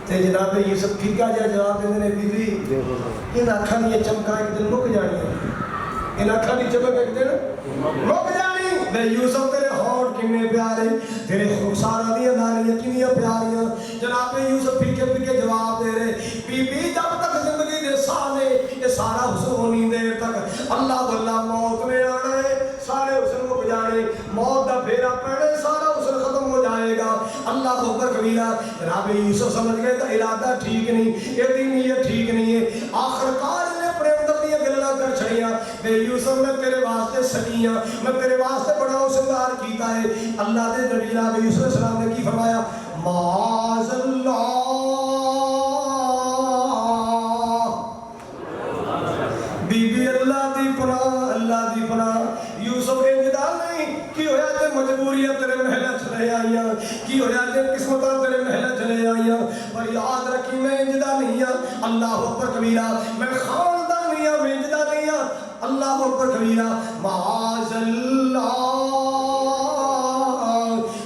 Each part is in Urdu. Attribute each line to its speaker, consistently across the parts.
Speaker 1: جناب یوسف ٹھیکا جا جواب دے نے بی بی ان اکھاں دی چمکا ایک دن مک جانی ان اکھاں دی چمک ایک دن مک جانی بے یوسف تیرے ہونٹ کنے پیارے تیرے خوشارہ دی داریاں کنیاں پیاریاں جناب یوسف پھیکے پھیکے جواب دے رہے بی بی جب تک زندگی دے سالے یہ سارا حسن ہونی دیر تک اللہ واللہ موت میں آنا ہے سارے حسن مک جانے موت دا پھیرا پڑے سارا حسن ختم ہو جائے گا اللہ اکبر کبیرہ جناب یوسف سمجھ گئے تو ارادہ ٹھیک نہیں یہ دین یہ ٹھیک نہیں ہے آخر کار نے اپنے اندر دیا گلنا کر چھڑیاں بے یوسف میں تیرے واسطے سنیاں میں تیرے واسطے بڑا سنگار کیتا ہے اللہ دے نبی جناب یوسف علیہ السلام نے کی فرمایا معاذ اللہ بی بی اللہ دی پناہ یوسف انجدہ نہیں کی ہویا تے مجبوریاں تیرے محلہ چلے آئیاں کی ہویا تے قسمتاں تیرے محلہ چلے آئیاں پر یاد رکھی میں انجدہ نہیں ہاں اللہ اکبر کبیرہ میں خاندان نہیں ہاں میں انجدہ نہیں ہاں اللہ اکبر کبیرہ معاذ اللہ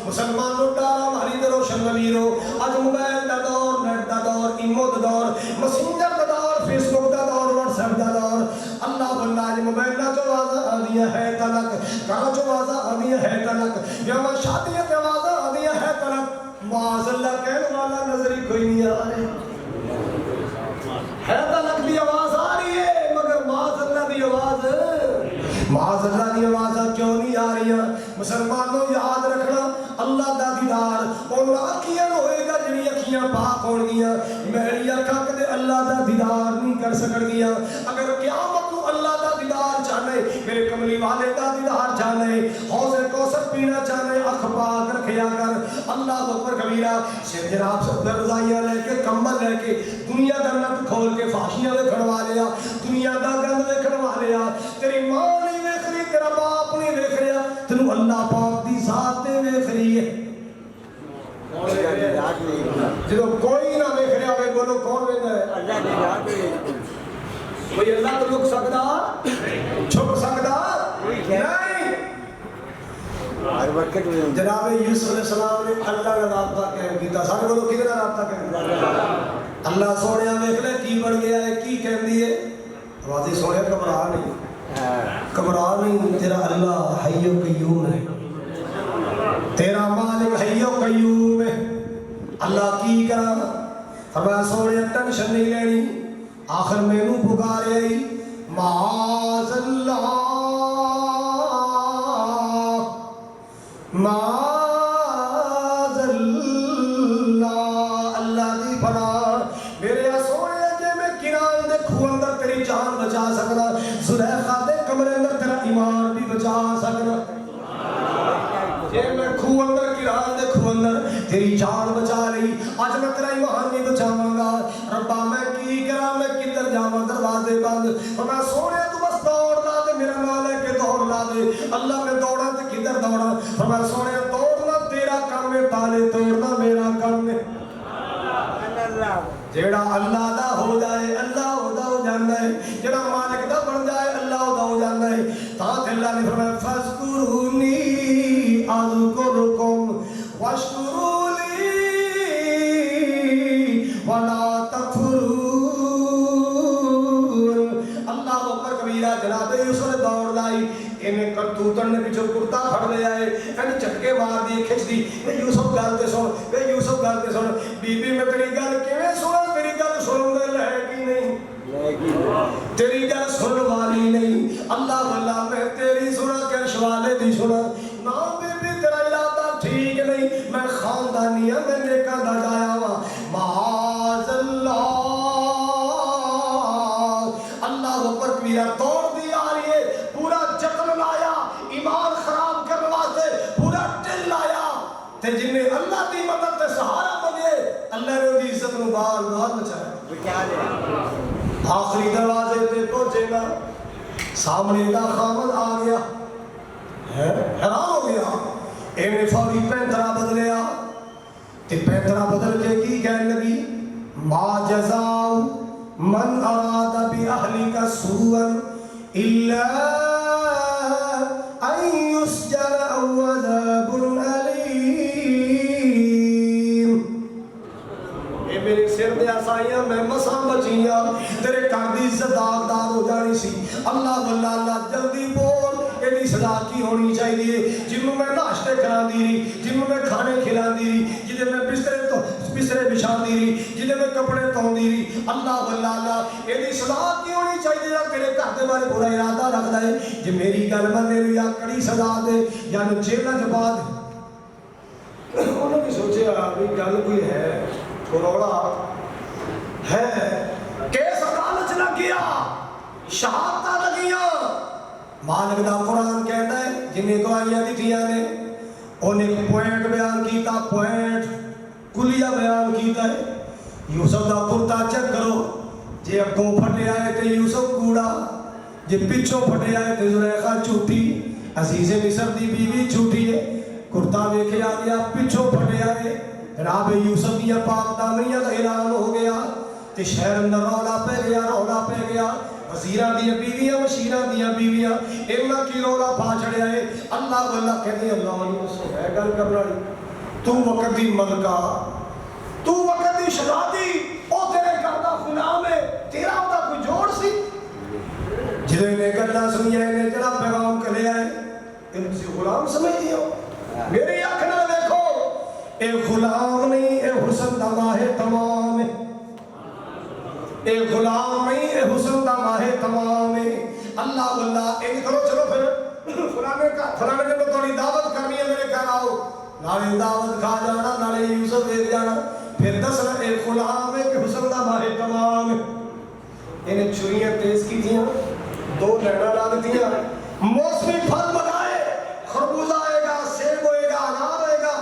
Speaker 1: مسلمان لوٹا ہماری در روشن نبیرو آج موبائل دا دور نیٹ دا دور ایمو دا دور مسنجر دا دور فیس بک دا دور واٹس ایپ دا دور اللہ واللہ آج موبائل نہ جو آزا آدیا ہے تلک کہاں جو آزا آدیا ہے تلک یہاں شادیت آزا آدیا ہے تلک معاذ اللہ کہنے والا نظری کوئی نہیں آ رہے ہے تلک دی آواز آ رہی ہے مگر معاذ اللہ دی آواز معاذ اللہ دی آواز کیوں نہیں آ رہی ہیں مسلمانوں یاد رکھنا اللہ دا دیدار اور آنکھیاں ہوئے گا جنہی اکھیاں پاک ہون گیا میری اکھاں کدے اللہ دا دیدار نہیں کر سکڑ گیا اگر قیامت کو اللہ دا دیدار چاہنے میرے کملی والے دا دیدار چاہنے حوض کوثر پینا چاہنے اکھ پاک رکھیا کر اللہ اکبر کبیرہ شیر جناب سے رضائیاں لے کے کمبل لے کے دنیا دا نٹ کھول کے فاشیاں لے کھڑوا لیا دنیا دا گند لے کھڑوا لیا تیری ماں نہیں ویکھ رہی تیرا باپ نہیں ویکھ رہا تینوں اللہ پاک دی ذات تے ویکھ رہی ہے جدو کوئی نہ ویکھ رہا ہوئے بولو کون ویکھ رہا ہے اللہ دی ذات کوئی اللہ تو لک سکدا چھپ سکدا نہیں جناب یوسف علیہ السلام نے اللہ کا رابطہ قائم کیتا سارے بولو کدھر رابطہ قائم کیتا اللہ سونے ویکھ لے کی بن گیا ہے کی کہندی ہے آوازیں سونے گھبرا نہیں تیرا اللہ حی و قیوم ہے تیرا مالک حی و قیوم ہے اللہ کی کرا فرمایا سونے ٹینشن نہیں لینی آخر میں نو پکارے آئی معاذ اللہ معاذ اللہ اللہ دی پناہ میرے سونے جے میں کنان دے کھو اندر تیری جان بچا سکنا زلیخا دے کمرے اندر تیرا ایمان بھی بچا سکنا جے میں کھو اندر کنان دے کھو اندر تیری جان بچا رہی آج میں تیرا ایمان نہیں بچاواں گا ربا میں کی کرا میں کدھر جاواں دروازے بند اور میں سونے تو بس دوڑ لا دے میرا نال ہے کہ دوڑ لا دے اللہ میں دوڑا تے کدھر دوڑا اور میں سونے دوڑنا تیرا کام ہے تالے توڑنا میرا کام ہے جیڑا اللہ دا ہو جائے اللہ ہو جانا ہے جیڑا مالک دا بن جائے اللہ ہو جانا ہے تاکہ اللہ نے فرمایا فَاذْكُرُونِي أَذْكُرْكُمْ وَاشْكُرُوا لِي وَلَا تَكْفُرُونَ اللہ اکبر کبیرہ جناب یوسف نے دوڑ لائی انہیں کرتوتن نے پیچھو کرتا پھڑ لے آئے انہیں چٹکے مار دی کھچ دی یوسف گالتے سن بی بی میں تیری گل کیویں سنا تیری گل سن دے لے گی نہیں تیری گل سن والی نہیں اللہ واللہ میں تیری سنا کرش والے دی سنا نا بی بی تیرا ارادہ ٹھیک نہیں میں خاندانی ہوں میں نیکاں دا جایا ہوا معاذ اللہ اللہ اکبر کبیرہ توڑ دی آ رہی ہے پورا جتن لایا ایمان خراب کرنے واسطے پورا ٹل لایا تے جنہیں اللہ دی مدد تے سہارا بنے اللہ نے دی عزت نو بار بچایا آخری دروازے تے پہنچے گا سامنے دا خامد آ گیا حیران ہو گیا انہیں فوری پینترا بدلیا تے پینترا بدل کے کی کہنے لگی ما جزاؤ من اراد بأہلک سوءا الا ان يسجن او عذاب علیم کہتے آسائیاں میں مساں بچیاں تیرے گھر دی عزت داغدار ہو جانی سی اللہ واللہ اللہ جلدی بول ایڈی سزا کی ہونی چاہیے جنہوں میں ناشتے کھلاندی رہی جنہوں میں کھانے کھلاندی رہی جنہوں میں بسترے بچھاندی رہی جنہوں میں کپڑے توندی رہی اللہ واللہ اللہ ایڈی سزا کی ہونی چاہیے تیرے گھر دے بارے برا ارادہ رکھدا ہے جے میری گل مننے یا کڑی سزا دے یا جیل چ پا دے انہوں نے سوچیا بھی گل کوئی ہے روڑا ہے کیس عدالت لگ گیا شہادتاں لگیاں مالک دا قرآن کہتا ہے جنہیں گواہیاں دیتیاں نے انہیں پوائنٹ بیان کیتا پوائنٹ کلیہ بیان کیتا ہے یوسف دا کرتا چیک کرو جے اگوں پھٹے آئے تے یوسف کوڑا جے پچھوں پھٹے آئے تے زلیخا جھوٹی عزیز مصر دی بیوی جھوٹی ہے کرتا ویکھے آ گیا پچھوں پھٹے آئے جناب یوسف دیا پاک دامنیاں کا اعلان ہو گیا تے شہر اندر رولا پہ گیا وزیران دیا بیویاں وشیران دیا بیویاں ایمہ کی رولا پا چڑے آئے اللہ واللہ کہتے ہیں اللہ علیہ وسلم ہے گل کرنا تو وقت دی ملکہ تو وقت دی شہادی او تیرے کردہ غلام ہے تیرا ہوتا کوئی جوڑ سی جنہیں نے کرنا سنیا ہے انہیں جناب پیغام کرے آئے ان سے غلام سمجھ دیو میری آنکھ نہ دیکھو اے غلام نہیں اے حسن دا ماہ تمام ہے اے غلام نہیں اے حسن دا ماہ تمام ہے اللہ واللہ ایک کرو چلو پھر فلانے نے تھوڑی دعوت کرنی ہے میرے گھر آؤ نالے دعوت کھا جانا نالے یوسف دیکھ جانا پھر دسنا اے غلام ہے کہ حسن دا ماہ تمام ہے انہیں چھریاں تیز کی تھیاں دو لینا لا دیتیاں موسمی پھل بنائے خربوزہ آئے گا سیب ہوئے گا انار ہوئے گا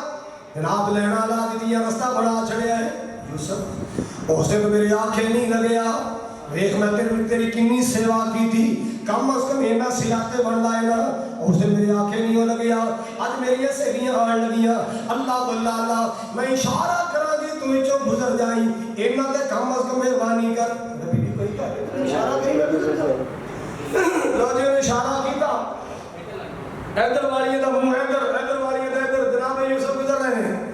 Speaker 1: جناب لینا لا دیتیاں رستہ بڑا چڑھے آئے یوسف اس نے تو میری آنکھیں نہیں لگیا ویخ میں تیری کنی سیوا کی تھی کم از کم اینا سیاحتے بڑھ لائے نا اس نے میری آنکھیں نہیں ہو لگیا آج میری یہ سہیلیاں آن لگیا اللہ واللہ اللہ میں اشارہ کرا گی تمہیں جو گزر جائیں اینا تے کم از کم مہربانی کر نبی بھی کوئی کہا اشارہ کری میں گزر جائیں لو جی نے اشارہ کیتا ایدر والی دا منہ ایدر والی دا ایدر جناب یوسف گزر رہے ہیں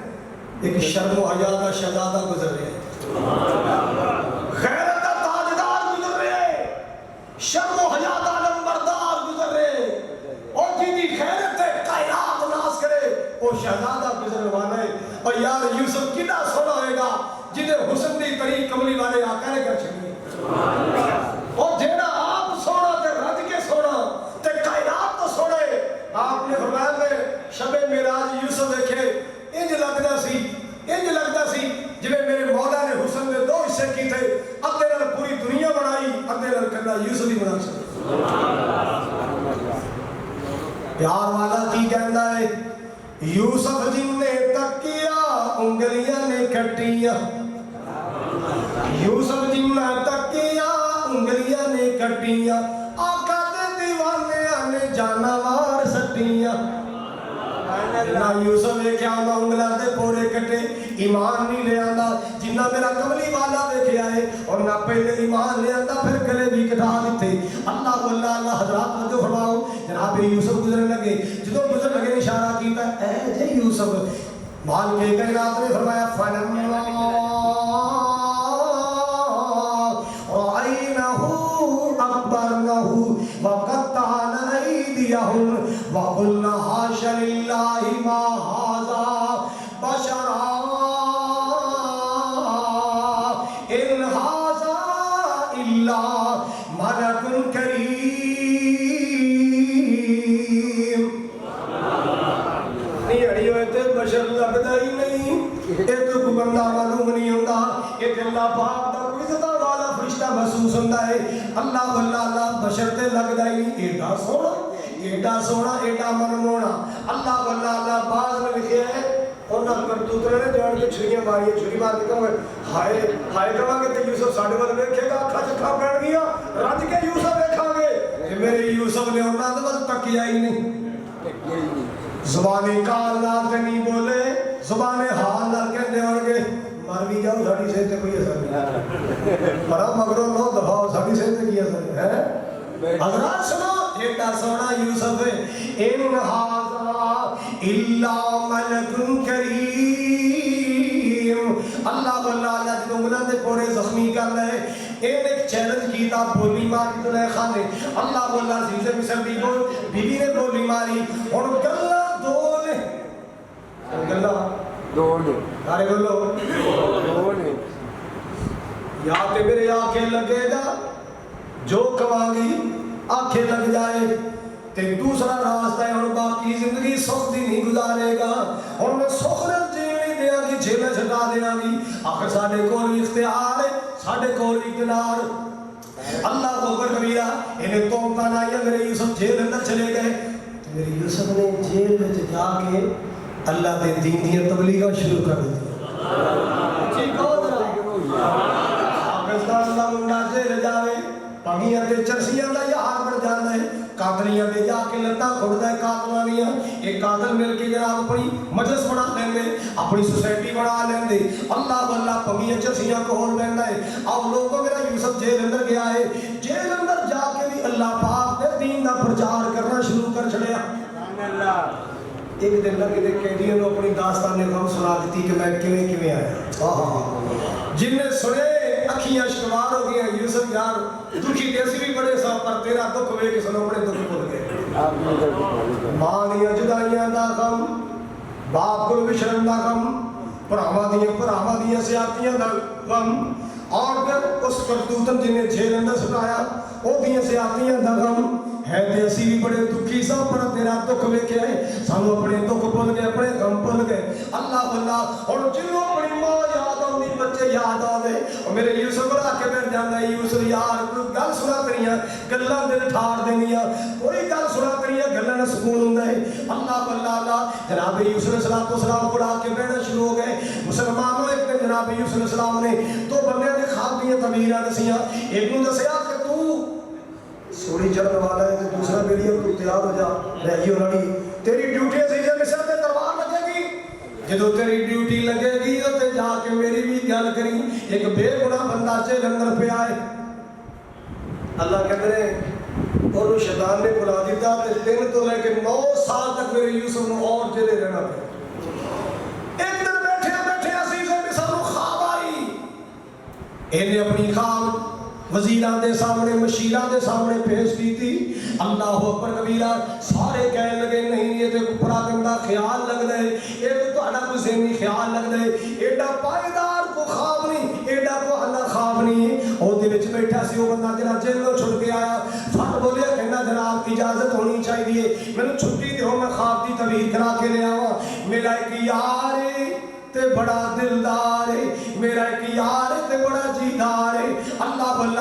Speaker 1: ایک شرم و حیا کا شہزادہ گزر رہے ہیں غیرت کا تاجدار گزر رہے شرم و حیا کا نمبردار گزر رہے اور جیدی غیرت کائنات ناز کرے وہ شہزادہ گزر وانا ہے اور یار یوسف کتنا سونا ہوئے گا جنہیں حسن دی طریق کملی والے آقا نے کر چھڑی اور جینا آپ سونا تے رج کے سونا تے کائنات تو سونے آپ نے فرمایا میں شب معراج یوسف دیکھے انج لگتا سی جنہیں میرے مولا نے حسن میں دو حصے کی تھے ادھے نال پوری دنیا بنائی ادھے نال کلا یوسف ہی بنا سکتا پیار والا کی کہندا ہے یوسف جن نے تکیا انگلیاں نے کٹیا یوسف جن نے تکیا انگلیاں نے کٹیا آقا دے دیوانے آنے جانوار سٹیاں نہ یوسف نے کیا نہ انگلہ دے پورے کٹے ایمان نہیں لے آندا جنہ میرا کملی والا دیکھے آئے اور نہ پہلے ایمان لے آندا پھر گلے بھی کٹا دیتے اللہ واللہ اللہ حضرات جو فرماؤ جناب یوسف گزرنے لگے جدوں گزر لگے اشارہ کیتا اے جے یوسف مال کے کائنات نے فرمایا فنما رأينه أكبرنه وقطعنا أيديهم وقلنا حاش لله ما هذا بشرا إن هذا إلا ملك كريم بشر لگتا ہی نہیں یہ تو کوئی بندہ معلوم نہیں ہوتا یہ اللہ پاک دا کوئی عزت والا فرشتہ محسوس ہوتا ہے اللہ واللہ اللہ بشر تے لگتا ہی نہیں ایڈا سونا ایڈا منمونا اللہ واللہ اللہ باز میں لکھے ہے اور نہ کرتوترے نے جان کے چھریاں ماری چھری مار کے کہوں ہائے کہاں گے تے یوسف ساڑھے والے دیکھے گا اکھا چکھا پڑھ گیا رج کے یوسف دیکھا گے کہ میرے یوسف نے ہونا تو بس تکیا ہی نہیں زبانی کال نال تے نہیں بولے زبانی حال نال کہندے ہون گے مر بھی جاؤ ساڈی صحت تے کوئی اثر نہیں مرا مگروں نو دفاؤ ساڈی صحت تے کی اثر ہے حضرات سنو ایڈا سونا یوسف ان ھذا الا ملک کریم اللہ واللہ اللہ جدوں انہاں دے پورے کیتا بولی ماری زلیخا نے اللہ واللہ عزیز مصر دی بیوی نے بولی ماری اور گلہ دو نے گلہ دو نے سارے بولو دو نے یا تے میرے آنکھیں لگے گا جو کمانگی آنکھیں لگ جائے تے دوسرا راستہ ہے اور باقی زندگی سخت نہیں گزارے گا اور میں سخت جیوی دیا گی جھیلے چھٹا دیا گی آخر ساڑھے کوئی اختیار ہے ساڑھے کوئی اقتدار اللہ کو اکبر کبیرہ انہیں تومتا نائی ہے میرے یوسف جیل اندر چلے گئے میرے یوسف نے جیل میں جا کے اللہ دے دین دیا تبلیغہ شروع کر دی پاکستان اللہ منڈا جیل جاوے پاگیاں دے چرسیاں دا یہاں بڑھ جانا ہے قاتلیاں دے جا کے لتا کھڑتا ہے قاتلانیاں ایک قاتل مل کے جناب اپنی مجلس بنا لیں دے اپنی سوسائٹی بنا لیں دے اللہ واللہ پاگیاں چرسیاں کو ہون لینا ہے اور لوگوں میرا یوسف جیل اندر گیا ہے جیل اندر جا کے بھی اللہ پاک نے دین دا پرچار کرنا شروع کر چھڑیا ایک دن لگے دے قیدیوں نے اپنی داستان نے غم سنا دیتی کہ میں کیویں آیا جن نے سنے اکھیاں شکوار ہو گیا یوسف یار دکھی کیسی بھی بڑے سا پر تیرا دکھ ہوئے کہ سنو بڑے دکھ بھول گئے ماں دیا جدائیاں دا غم باپ کو بشرم دا غم پراما دیا سیاتیاں دا غم اور پھر اس کرتوتن جنہیں جھیل اندر سکایا او دیا سیاتیاں دا غم ہے تے اسی بھی بڑے دکھی سا پر تیرا دکھ لے کے آئے سانو اپنے دکھ بھول گئے اپنے غم بھول گئے اللہ واللہ اور جنہوں اپنی ماں یاد آؤں بچے یاد آ دے اور میرے یوسف کو آ کے بیٹھ جانا ہے یوسف یار کوئی گل سنا کریاں گلاں دل ٹھار دینیاں کوئی گل سنا کریاں گلاں نہ سکون ہوندا ہے اللہ واللہ جناب یوسف علیہ السلام کو آ کے بیٹھنا شروع ہو گئے مسلمانوں ایک دن جناب یوسف علیہ السلام نے دو بندے نے خواب دیاں تعبیراں دسیاں ایک نے دسیا کہ تو سوڑی چڑھنے والا ہے تو دوسرا میری اب تو تیار ہو جا رہی ہو لڑی تیری ڈیوٹی عزیز مصر میں تلوار لگے گی جدو تیری ڈیوٹی لگے گی تو جا کے میری بھی گل کری ایک بے گناہ بندہ جیل اندر پہ آئے اللہ کہتے ہیں اور شیطان نے بلا دیتا تے 3 تو لے کے 9 سال تک میرے یوسف نے اور جیلے رہنا پہ ایک دن بیٹھے عزیز مصر کو خواب آئی انہیں اپنی خواب وزیران دے سامنے مشیران دے سامنے پیش کی تھی اللہ اکبر کبیرہ سارے کہنے لگے نہیں یہ تو پرا گندہ خیال لگ دے یہ تو تہاڈا کوئی ذہنی خیال لگ دے ایڈا پائیدار کو خواب نہیں ایڈا کو اللہ خواب نہیں اور دے وچ بیٹھا سی وہ بندہ جناب جیلوں چھٹ کے آیا فٹ بولیا کہنا جناب اجازت ہونی چاہیے میں نے چھٹی دیو میں خواب دی تعبیر کرا کے لے آواں میرا ایک یار تے بڑا دلدار ہے میرا ایک یار تے بڑا جیدار ہے اللہ واللہ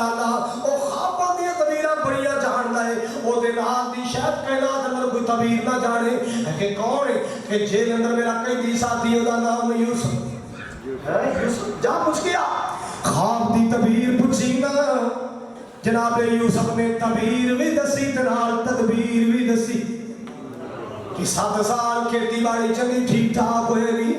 Speaker 1: او خواباں دی تعبیراں بڑیاں جاندا ہے او دے نال دی شاید کائنات اندر کوئی تعبیر نہ جانے کہ کون ہے کہ جیل اندر میرا قیدی ساتھی دا نام یوسف ہے یوسف جا پوچھ گیا خواب دی تعبیر پوچھی نا جناب یوسف نے تعبیر بھی دسی تے نال تدبیر بھی دسی کہ 7 سال کھیتی باڑی چنگی ٹھیک ٹھاک ہوئے گی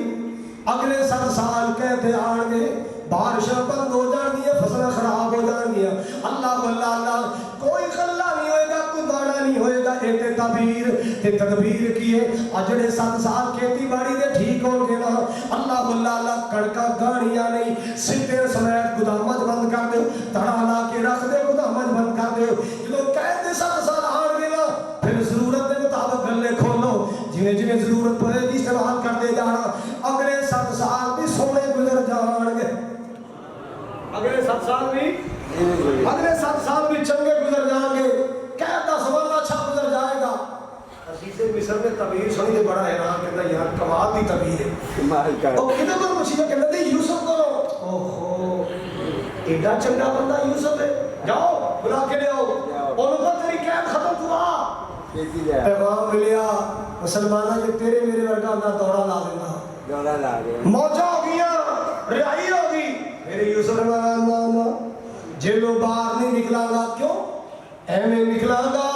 Speaker 1: اگلے 7 سال کہتے آن گے بارشاں بند ہو جان گیا فصلیں خراب ہو جان گیا اللہ واللہ کوئی غلہ نہیں ہوئے گا کوئی دانا نہیں ہوئے گا ایک تعبیر تے تدبیر کیے اجڑے 7 سال کھیتی باڑی دے ٹھیک ہو گے نا اللہ واللہ کڑکا گاڑیاں نہیں سیدھے سمیت گدامت بند کر دے تڑا لا کے رکھ دے گدامت بند کر دے جو کہتے 7 سال آن گے نا پھر ضرورت دے مطابق گلے کھولو جنہیں ضرورت پڑے گی استعمال کرتے جانا اگلے 7 سال بھی سونے گزر جان گے اگلے 7 سال بھی چنگے گزر جان گے کہتا سوالنا اچھا گزر جائے گا عزیز مصر نے تعبیر سنی تو بڑا حیران کہتا یار کمال دی تعبیر ہے او کدھر کو مشیدہ کہتا تھے یوسف کو اوہو ایڈا چنگا بندہ یوسف ہے جاؤ بلا کے لے آؤ اور اوپر تیری قید ختم ہوا پیغام ملیا مسلمانہ جو تیرے میرے ورگا نہ دوڑا لا دینا موجہ ہو گیا رہائی ہو گئی میرے یوسف نے جیلو باہر نہیں نکلا گا کیوں میں نکلا گا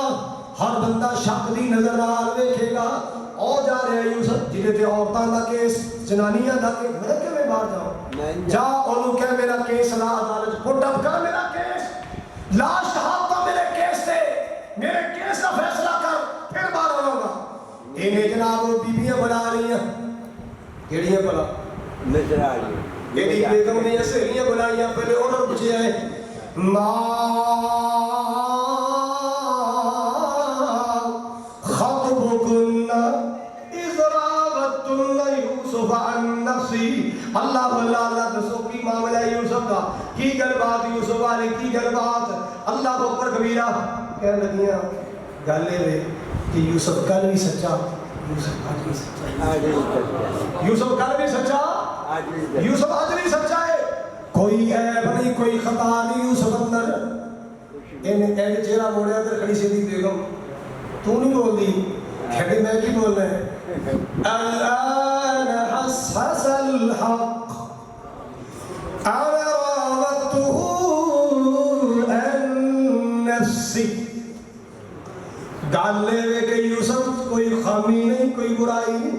Speaker 1: ہر بندہ شک دی نظر آل دیکھے گا او جا رہے یوسف جنہیں تے عورتان دا کیس جنانیاں دا کیس میں کہ میں باہر جاؤں جا انہوں کہ میرا کیس لا عدالت پٹ اپ کر میرا کیس لاشت ہاتھا میرے کیس تھے میرے کیس کا فیصلہ کر پھر باہر آؤں گا انہیں جناب وہ بیبیاں بنا رہی ہیں کیڑیاں بلا نظر آ رہی ہیں بیگم نے سہیلیاں بنائیاں پہلے آرڈر پوچھے آئے ما خطبكن اذ راوتن یوسف عن نفسی. اللہ اللہ دسو کی معاملہ یوسف کا، کی گل بات یوسف والے کی گل بات. اللہ اکبر کبیرہ کہنے لگیاں گل یہ کہ یوسف کل بھی سچا، یوسف آج بھی سچا، یوسف کل بھی سچا، یوسف آج بھی سچا ہے. کوئی عیب نہیں، کوئی خطا نہیں یوسف اندر. ایک چہرہ موڑے اندر کھڑی سی دی بیگم، تو نہیں بول دی کہتے میں کی بول رہے ہیں. الآن حسس الحق انا راودته عن نفسی. گال لے وے کہ یوسف کوئی خامی نہیں، کوئی برائی نہیں،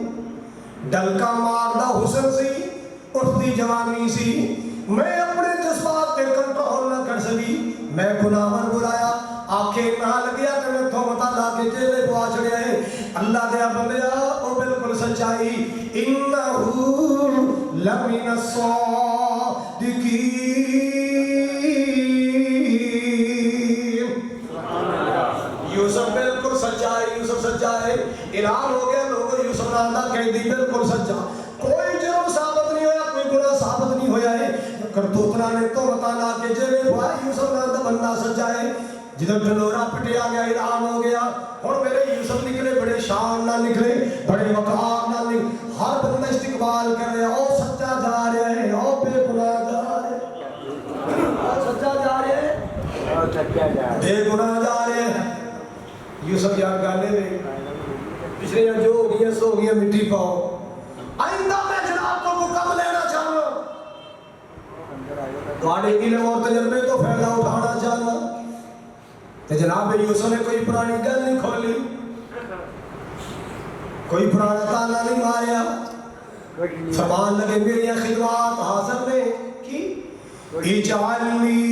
Speaker 1: ڈلکا ماردہ حسن سی، اٹھتی جوانی سی. میں اپنے جذبات پہ کنٹرول نہ کر سکی، میں گناہن بلایا، آنکھیں نہ لگیا کہ میں تو مطالعہ کے جیلے کو آچڑیا ہے. اللہ دیا بندیا او بالکل سچائی. انہو لمن الصادقین. یوسف بالکل سچا ہے، یوسف سچا ہے. اعلان ہو گیا لوگوں یوسف ناندہ قیدی بالکل سچا. کوئی جرم ثابت نہیں ہویا، کوئی گناہ ثابت نہیں ہویا ہے. کرتوتنا نے تو مطالعہ کے جیلے کو یوسف ناندہ بندہ سچا ہے. جدھر ڈھلورا پٹیا گیا، اعلان ہو گیا، اور میرے یوسف نکلے بڑے شان نہ نکلے، بڑے وقار نہ نکلے. ہر بندہ استقبال کر رہے، او سچا جا رہے ہیں، او بے گناہ جا رہے ہیں، سچا جا رہے ہیں، بے گناہ جا رہے ہیں. یوسف یار گانے میں پچھلے جو ہو گیا سو ہو گیا مٹی پاؤ. آئندہ میں جناب کو کم لینا چاہوں، تھوڑے علم اور تجربے تو فائدہ اٹھانا چاہنا. تو جناب یوسف نے کوئی پرانی گل نہیں کھولی، کوئی پرانا تانا نہیں ماریا. فرمان لگے میری خدمات حاضر نے کی. اجعلنی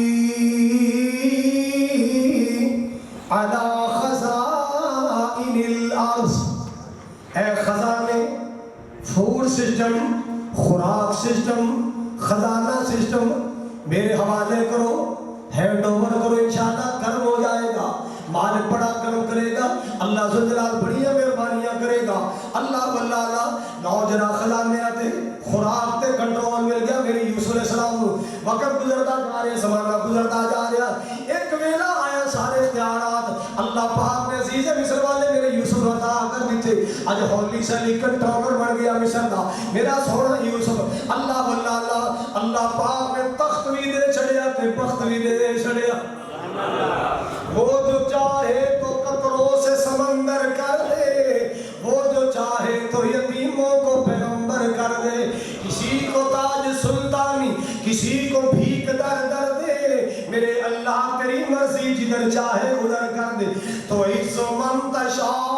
Speaker 1: علی خزائن الارض. اے خزانے، فوڈ سسٹم، خوراک سسٹم، خزانہ سسٹم میرے حوالے کرو، ہینڈ اوور کرو، انشاءاللہ کرم ہو جائے گا. مالک بڑا کرم کرے گا، اللہ ذوالجلال بڑی مہربانیاں کرے گا. اللہ واللہ نوجنا خزانے آتے، خوراک تے کنٹرول مل گیا. میرے یوسف علیہ السلام وقت گزرتا جا رہے، زمانہ گزرتا جا رہا. ایک ویلا آیا سارے اختیارات اللہ پاک نے عزیز مصر والے میرے یوسف عطا کر دیتے. اج ہولی سلی کنٹرولر بن گیا مصر دا میرا سونا یوسف. اللہ واللہ اللہ پاک نے تخت بھی دے چھڑیا تے بخت بھی دے چھڑیا. وہ جو چاہے تو قطروں سے سمندر کر دے، وہ جو چاہے تو یتیموں کو پیغمبر کر دے. کسی کو تاج سلطانی، کسی کو بھیک در در دے. میرے اللہ تیری مرضی جدھر چاہے ادھر کر دے. تو عز من تشاء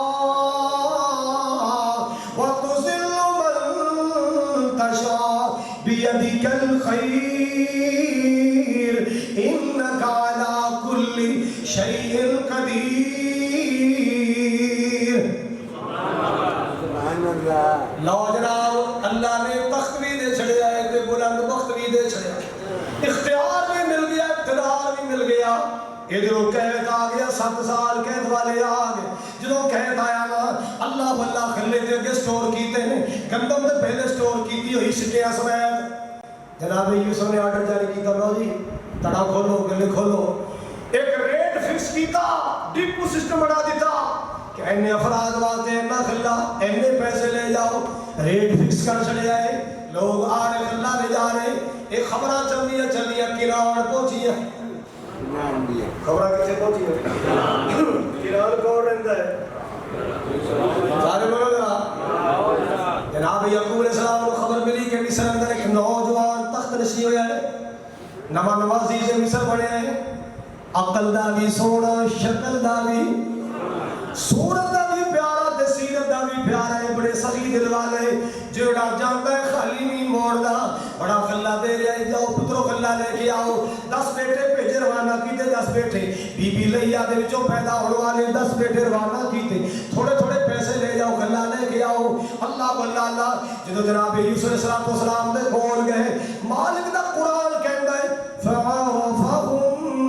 Speaker 1: وتذل من تشاء بیدک الخیر انک علی کل شیء قدیر. لو جناب اللہ نے تخت بھی دے چھڑیا ہے تے بلند بخت بھی دے چھڑیا، اختیار بھی مل گیا، اقتدار بھی مل گیا. ادھروں قید آ گیا، 7 سال قید والے آ گئے. جدوں قید آیا نا اللہ واللہ کھلے دے اگے سٹور کیتے ہیں، گندم دے پہلے سٹور کیتی ہوئی سٹیاں سمیت. جناب یوسف نے آرڈر جاری کیتا، لو جی تڑا کھولو، گلے کھولو. ایک ریٹ فکس کیتا، ڈپو سسٹم بنا دیتا کہ اینے افراد واسطے اینا کھلا، اینے پیسے لے جاؤ. ریٹ فکس کر چھڑیا ہے، لوگ آ رہے کھلا لے جا رہے. ایک خبرہ چل رہی ہے کنار پہنچی ہے. خبرہ کسے پہنچی ہے؟ کنار کون رہتا ہے؟ سارے بولو ذرا. جناب یعقوب علیہ السلام کو خبر ملی کہ مصر اندر ایک نوجوان تخت نشین ہویا ہے، نما نوازی سے مصر بڑے ہیں. عقل دا بھی سونا، شکل دا بھی، صورت دا بھی پیارا تے سیرت دا بھی پیارا ہے. بڑے سخی دل والے جڑا جاندا ہے خالی نہیں موڑدا. بڑا کھلا دے رہا ہے، جاؤ پترو کھلا لے کے آؤ. 10 بیٹے بھیجے روانہ کیتے، 10 بیٹے بی بی لیا دے وچوں پیدا ہونے والے 10 بیٹے روانہ کیتے. تھوڑے تھوڑے پیسے لے جاؤ، کھلا لے کے آؤ. اللہ واللہ جدو جناب یوسف علیہ السلام دے کول گئے، مالک دا قرآن کہندا ہے فَعَرَفَهُم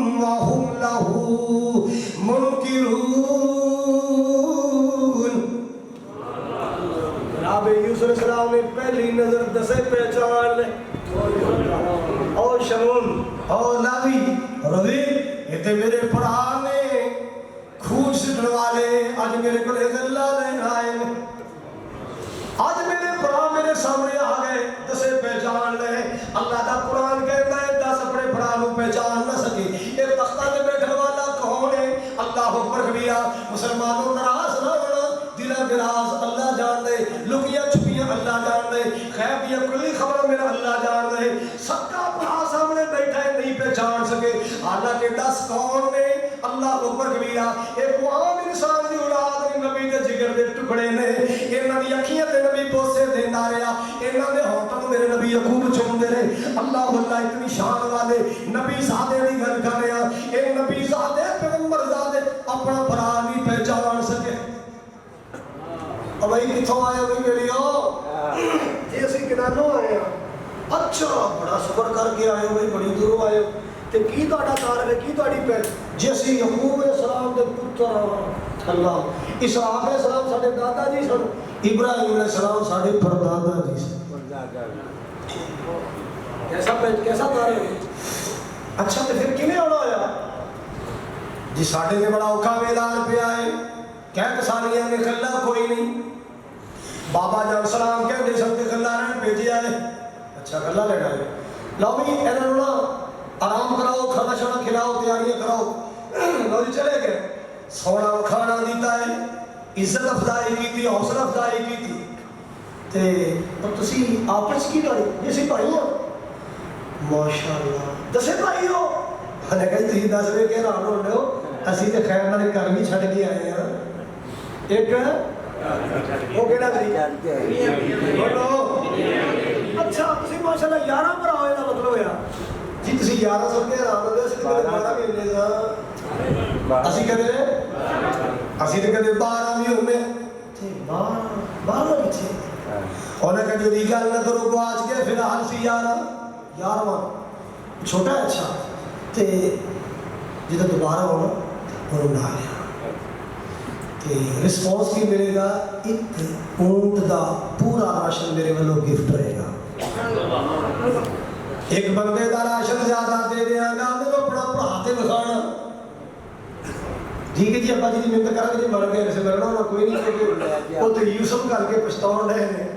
Speaker 1: پہلی نظر دسے پہچان لے او شمون او نبی روی یہ تے میرے پڑھا نے خوش سٹن والے آج میرے کو اللہ لین آئے آج میرے پڑھا میرے سامنے آ گئے دسے پہچان لے اللہ دا قرآن کہتا ہے دس اپنے پڑھا نو پہچان نہ سکے یہ تختہ میں بیٹھنے والا کون ہے اللہ اکبر کبیرہ مسلمانوں ناراض نہ ہونا دلہ دراز اللہ جان دے لکیاں چھپیاں اللہ جان دے غیب یا کلی خبر میرا اللہ جان دے سب کا پڑھا سامنے بیٹھا ہے نہیں پہچان سکے حالانکہ دس کون نے اللہ اکبر کبیرہ ایک عام انسان دی اولاد نبی دے جگر دے ٹکڑے نے انہاں دی اکھیاں تے نبی بوسے دیندا رہیا انہاں دے ہونٹاں میرے نبی یعقوب چومدے رہے اللہ اللہ اتنی شان والے نبی زادے دی گل کر رہا اے نبی زادے پیغمبر زادے اپنا بھرا نہیں پہچان سکے بھائی کتوں آئے ہوئی میریو جی اسی کنانوں آئے ہیں اچھا بڑا سفر کر کے آئے ہوئی بڑی دوروں آئے ہو تے کی تہاڈا تعارف ہے کی تہاڈی پہچان جی اسی یعقوب علیہ السلام دے پتر اللہ اسحاق علیہ السلام ساڈے دادا جی سن ابراہیم علیہ السلام ساڈے پردادا جی سن کیسا تعارف ہے اچھا تے پھر کیویں ہونا ہویا جی ساڈے تے بڑا اوکھا میدان پہ آئے کہہ کسانیاں نے کھلا کوئی نہیں بابا جان سلام کہتے سب کے کھلا رہنے بھیجے آئے اچھا کھلا لینا ہے لو بھی انہوں نے آرام کراؤ کھانا شانا کھلاؤ تیاریاں کراؤ لو جی چلے گئے سونا کھانا دیتا ہے عزت افزائی کی تھی حوصلہ افزائی کی تھی تے اب تسی آپس کی لڑی جیسے بھائی ہو ماشاءاللہ دسے بھائی ہو میں نے کہا تھی 10 وے کے ران ہو لو اسی تے خیر نال کر بھی چھڈ کے آئے ہیں ایک وہ کہڑا سی بولو اچھا تسی ماشاءاللہ 11 بھرا ہوئے دا مطلب ہویا جی تسی 11 سو کے ران ہو اسی تے 12 مہینے دا اسی تے 12 بھی ہونے تے 12 کتھے انہیں کہا جو دی گل نہ کرو گواچ کے فی الحال سی 11واں چھوٹا ہے اچھا تے جدہ دوبارہ ہونا انہوں نے آیا تے رسپونس کی ملے گا ایک اونٹ دا پورا راشن میرے والوں گفٹ رہے گا ایک بندے دا راشن زیادہ دے دیا گا تو اپنا پڑھاتے بخانا ٹھیک ہے جی ابا جی دی منت کرا کہ مر گئے ویسے مرنا ہونا کوئی نہیں کہ وہ تو یوسف کر کے پچھتاؤ رہے ہیں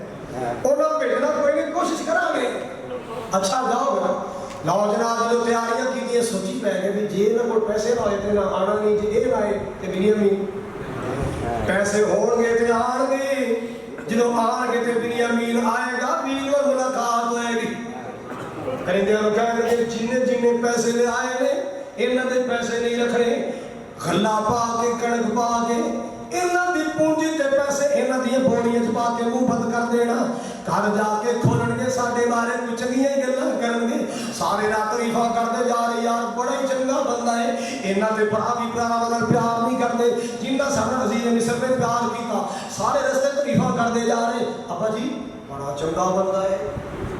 Speaker 1: انہوں بھیجنا کوئی نہیں کوشش کرا گے اچھا جاؤ گا لاؤ جناب جو تیاریاں کی دیئے سوچی پہ گئے بھی جی نہ کوئی پیسے نہ ہوئے تھے نہ آنا نہیں جی اے نہ آئے تے بنیامین پیسے ہون گے تے آن گے جنہوں آن گے تے بنیامین آئے گا بیل اور ملاقات ہوئے گی کرندے ہم کہہ گئے جنہیں پیسے لے آئے نے انہوں نے پیسے نہیں رکھ رہے غلہ پا کے کڑک پا کے انہوں دی پونجی تے پیسے انہوں دی بونیاں چپا کے منہ بند کر دینا گھر جا کے کھولن کے ساڈے بارے کچھ چنگیاں گلاں کرن گے سارے رات تعریفاں کرتے جا رہے یار بڑا ہی چنگا بندہ ہے انہاں تے بڑا بھی پیار نال پیار نہیں کرتے جنہ سارا عزیز مصر نے پیار کیتا سارے رستے تعریفاں کرتے جا رہے ابا جی بڑا چنگا بندہ ہے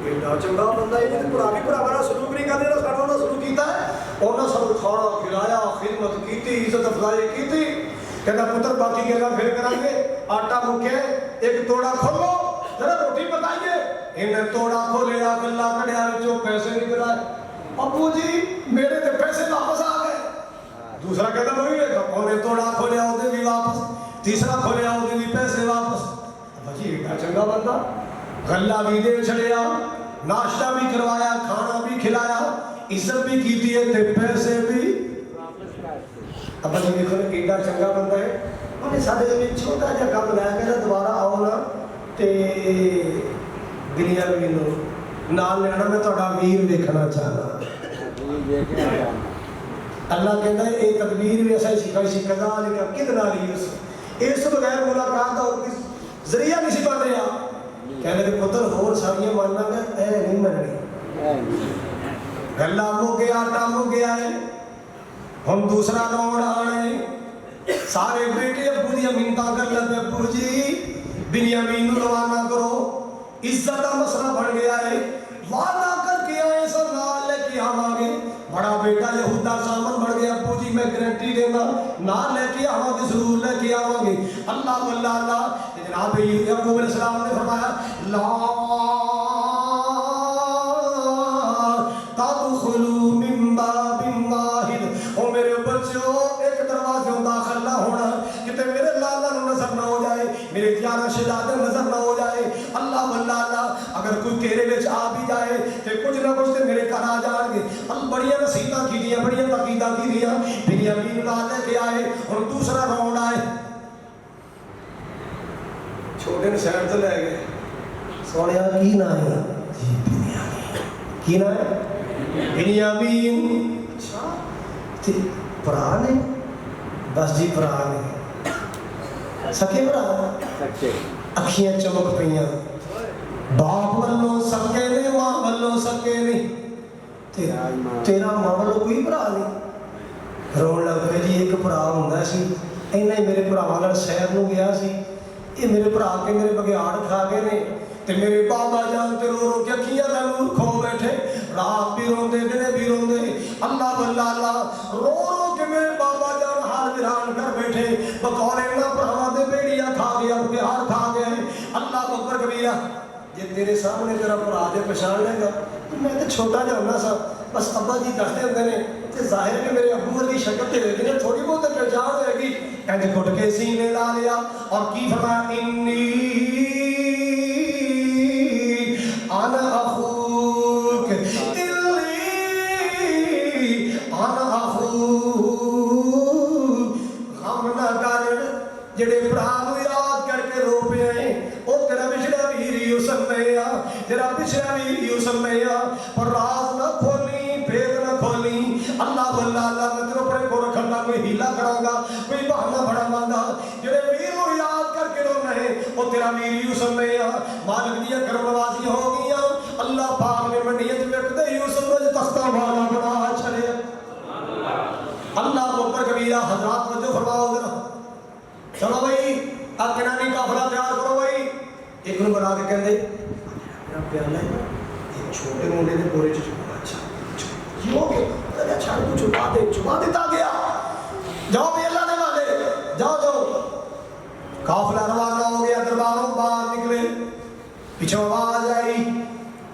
Speaker 1: ایڈا چنگا بندہ ہے تے پورا بھی بڑا سلوک نہیں کرتے نا ساڈا انہاں سلوک کیتا ہے انہاں سب کھانا کھلایا خدمت کیتی عزت افزائی کیتی کہتا پتر باقی گلا پھر کریں گے آٹا مکے ایک توڑا کھولو ذرا روٹی پکائیے انہیں توڑا کھولیا گلا کڑیا جو پیسے نکل آئے ابو جی میرے تے پیسے واپس آ گئے دوسرا کہتا وہی لے گا انہیں توڑا کھولیا وہ بھی واپس تیسرا کھولیا وہ بھی پیسے واپس ابا جی ایڈا چنگا بندہ گلا بھی دے چلیا ناشتہ بھی کروایا کھانا بھی کھلایا عزت بھی کیتی ہے تے پیسے بھی ابا جی دیکھو ایڈا چنگا بندہ ہے انہیں سارے زمین چھوٹا جا کام لایا کہ دوبارہ آؤ نا تے بنیامین نال لینا میں تہاڈا ویر ویکھنا چاہنا اللہ کہتا ہے اے تدبیر بھی ایسا سکھائی سی کذالک کدنا لیس اس بغیر ملاقات اور کس ذریعہ نہیں سی بن رہا کہنے کہ پتر ہور ساریاں ماننا گا اے نہیں مننی گلا مو گیا آٹا مو گیا ہے ہم دوسرا راؤنڈ آنے سارے بیٹے ابو دیا منتا کر لگے ابو جی بنیامین روانہ کرو عزت کا مسئلہ بڑھ گیا ہے وعدہ کر کے آئے سب نال لے کے آواں گے بڑا بیٹا یہودا سامن بڑھ گیا ابو جی میں گارنٹی دینا نال لے کے آواں گے ضرور لے کے آواں گے اللہ واللہ اللہ جناب یعقوب علیہ السلام نے فرمایا لا کوئی تیرے وچ آ بھی جائے تے کچھ نہ کچھ تے میرے گھر آ جان گے. بڑیاں نصیحتاں کیتیاں, بڑیاں تاکیداں کیتیاں. بنیامین نال لے کے آئے. ہن دوسرا راؤنڈ آئے, چھوٹے نے سائڈ تے لے گئے. سونیا کی نام ہے جی بنیامین. کی نام ہے بنیامین. اچھا تے بھرا نے, بس جی بھرا نے, سکے بھرا سکے. اکھیاں چمک پئیاں, باپ والوں سکے نے, ماں والوں سکے نہیں. تیرا ماں والوں کوئی بھرا نہیں. رون لگ پے جی ایک بھرا ہوندا سی, اینا ہی میرے بھراواں نال شہر نوں گیا سی. یہ میرے بھرا کے میرے بگیاڑ کھا گئے نے تے میرے بابا جان تے رو رو کے اکھیاں دا نور کھو بیٹھے. رات بھی روندے دن بھی روندے. اللہ واللہ اللہ رو رو کے میرے بابا جان حال ویران کر بیٹھے. بقول انہاں بھراواں دے بیڑیاں کھا گیا, بگیاڑ کھا گئے. اللہ اکبر کبیرہ. جے تیرے سامنے تیرا بھرا دے پہچان لے گا, میں تے چھوٹا جا ہونا سا, بس ابا جی دستے ہوندے نے تے ظاہر ہے کہ میرے ابو ورگی شکل تے ہوئے گی, تھوڑی بہت پہچان ہوئے گی. اینج گھٹ کے سینے لا لیا اور کی فرمایا انی انا اخوک انا اخوک. غم نہ کر, جڑے بھرا نوں یاد کر کے رو پے ہیں او تیرا پچھڑا ویر یوسف میں آ, تیرا پچھڑا ویر یوسف میں آ. اور راز نہ کھولی, بھید نہ کھولی. اللہ واللہ اللہ میں تیرے اوپر کو رکھن دا کوئی ہیلا کراں گا, کوئی بہانہ بناواں گا. جڑے ویر نوں یاد کر کے رونا ہے او تیرا ویر یوسف میں آ. مالک دی کرم نوازی ہو گئیاں. اللہ پاک نے منڈیاں تے وکدے یوسف نوں تختہ والا بنا چھڑیا. اللہ اکبر کبیرہ. حضرات توجہ فرماؤ ذرا. چلو بھائی اب کنانی قافلہ تیار کرو بھائی. ایک نوں بنا کے کہندے میرا پیالہ ہے ایک چھوٹے منڈے دے بورے چ چھپا. اچھا یہ ہو گیا, اچھا تو چھپا دیتا گیا. جاؤ بھی اللہ دے والے, جاؤ جاؤ. قافلہ روانہ ہو گیا, درباروں باہر نکلے. پیچھے آواز آئی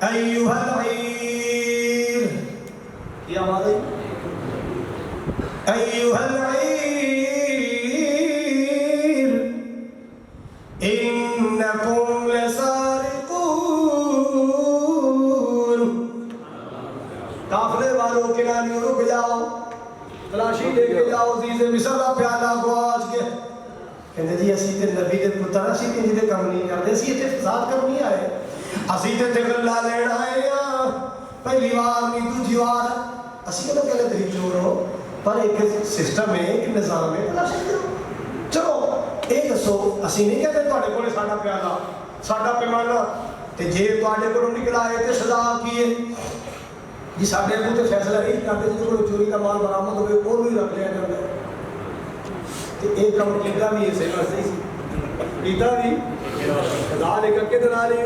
Speaker 1: ایھا العیر. یہ آواز آئی ایھا العیر انکم لسارقون. قافلے والوں کنانیوں رک جاؤ, تلاشی لے کے جاؤ. عزیز مصر دا پیالہ گواچ گیا. کہندے جی اسی تے نبی دے پتر اسی تے جے کم نہیں کردے, اسی تے فساد کر نہیں آئے, اسی تے غلہ لین آئے ہاں. پہلی بار نہیں دوجی بار. اسی کہندے پہلے تھی چور ہو, پر ایک سسٹم ہے, ایک نظام ہے, تلاشی کرو. چلو یہ دسو, اسی نہیں کہتے تواڈے کول ساڈا پیالہ ساڈا پیمانہ تے جے تواڈے کولوں نکلا ہے تے سزا کی ہے جی. ساڈے ابو تے فیصلہ نہیں کرتے جے کوئی چوری دا مال برآمد ہوئے اونوں ہی رکھ لیا جاندا ہے. تے اے کم کیتا بھی اسے واسطے سی, کیتا بھی خدا نے کر کے دنا نہیں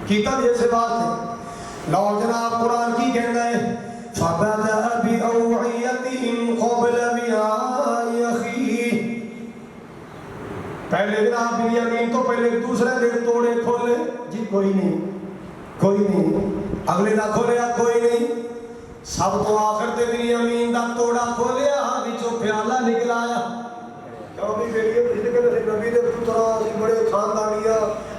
Speaker 1: کیتا بھی اسے بات ہے. لو جناب قرآن کی کہندا ہے فَبَدَأَ بِأَوْعِيَتِهِمْ قَبْلَ وِعَاءِ أَخِيهِ. پہلے جناب بنیامین تو پہلے دوسرے دن توڑے کھولے جی, کوئی نہیں کوئی نہیں. اگلے دا کھولیا کوئی نہیں. سب تو آخر تے بنیامین دا توڑا کھولیا, وچوں پیالہ نکلایا. کہو بھی بیٹھے جے کہ نبی دے پتر اسی بڑے خاندانی آ,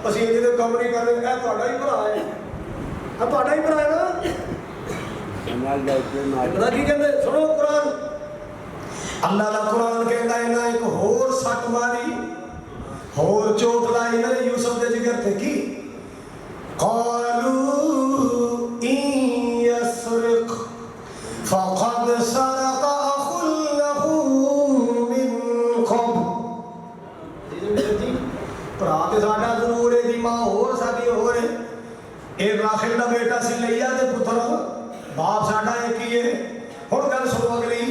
Speaker 1: اسی اے دے کم نہیں کرنے. اے تہاڈا ہی بھرا ہے, اے تہاڈا ہی بھرا ہے نا. پتہ کی کہندے سنو قرآن. اللہ دا قرآن کہندا ہے نا ایک ہور سٹ ماری, ہور چوٹ لائی میرے یوسف دے جگر تے کی. قالوا ان يسرق فقد سرق اخ له من قبل. بھرا تے ساڈا ضرور ہے, دی ماں ہور ساڈی ہور ہے. اے راخل دا بیٹا سی لیا دے پتر, باپ ساڈا ایک ہی ہے. ہن گل سنو اگلی.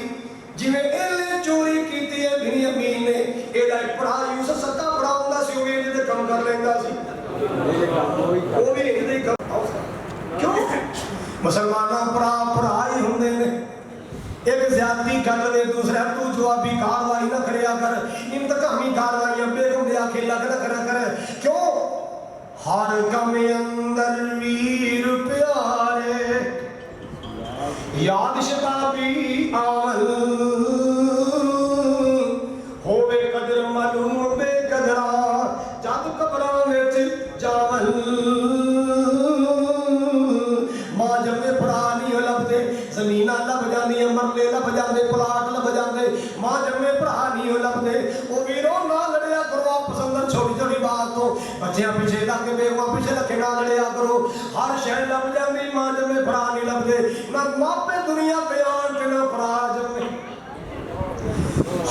Speaker 1: جویں ایلے چوری کیتی ہے بنیامین نے, اے دا ایک بھرا یوسف سکا بڑا ہوندا سی, او وی دے کم کر لیندا سی. او وی دے کم کیوں مسلماناں بھرا ہی ہوندے نے. ایک زیادتی کر لے دوسرا تو جوابی کاروائی نہ کریا کر, انتقامی کاروائی بیگم دے آکھے لگ نہ کرا کر. کیوں ہر کم اندر ویر پیارے, یاد شتابی عمل ہووے قدر معلوم بے قدرا, جد قبراں وچ جاول لب جاندی ماں جمے بھرا نہیں لبدے نہ ماپے دنیا پہ آن کے نہ بھرا جمے